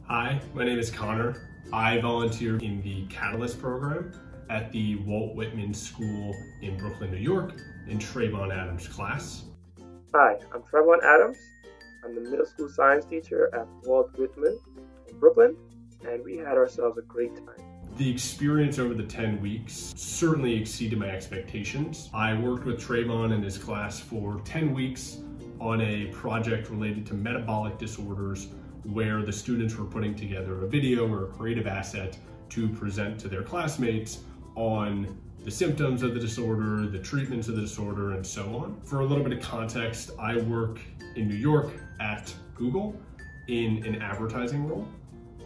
Hi, my name is Connor. I volunteer in the Catalyst program at the Walt Whitman School in Brooklyn, New York, in Trevon Adams' class. Hi, I'm Trevon Adams. I'm the middle school science teacher at Walt Whitman in Brooklyn, and we had ourselves a great time. The experience over the 10 weeks certainly exceeded my expectations. I worked with Trevon and his class for 10 weeks on a project related to metabolic disorders where the students were putting together a video or a creative asset to present to their classmates on the symptoms of the disorder, the treatments of the disorder, and so on. For a little bit of context, I work in New York at Google in an advertising role,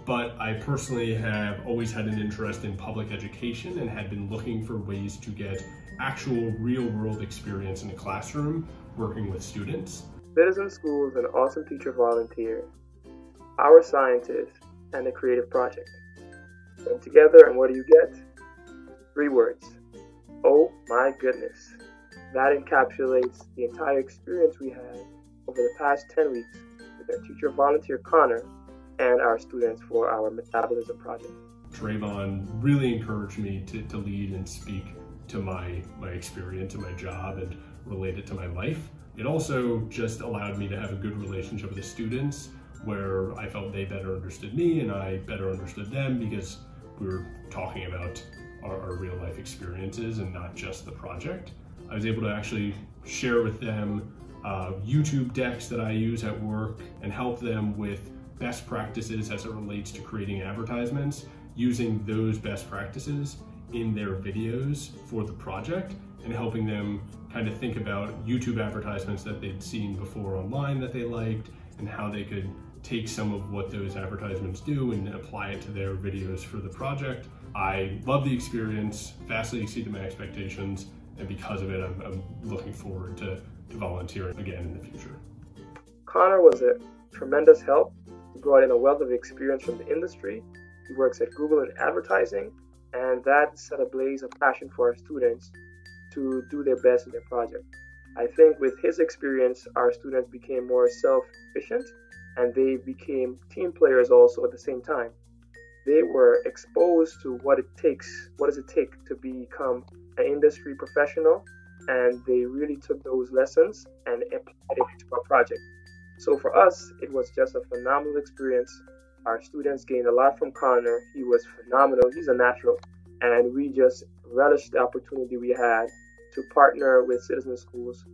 but I personally have always had an interest in public education and had been looking for ways to get actual real-world experience in a classroom working with students. Citizen School is an awesome teacher volunteer, our scientist, and a creative project. Come together, and what do you get? 3 words. Oh my goodness. That encapsulates the entire experience we had over the past 10 weeks with our teacher volunteer Connor and our students for our Metabolism project. Trevon really encouraged me to lead and speak to my experience and my job and relate it to my life. It also just allowed me to have a good relationship with the students where I felt they better understood me and I better understood them because we were talking about our real life experiences and not just the project. I was able to actually share with them YouTube decks that I use at work and help them with best practices as it relates to creating advertisements, using those best practices in their videos for the project and helping them kind of think about YouTube advertisements that they'd seen before online that they liked and how they could take some of what those advertisements do and apply it to their videos for the project. I love the experience, vastly exceeded my expectations, and because of it, I'm looking forward to volunteering again in the future. Connor was a tremendous help. He brought in a wealth of experience from the industry. He works at Google in advertising, and that set ablaze a passion for our students to do their best in their project. I think with his experience, our students became more self-efficient and they became team players also at the same time. They were exposed to what does it take to become an industry professional, and they really took those lessons and applied it to our project. So for us, it was just a phenomenal experience. Our students gained a lot from Connor. He was phenomenal. He's a natural. And we just relished the opportunity we had to partner with Citizen Schools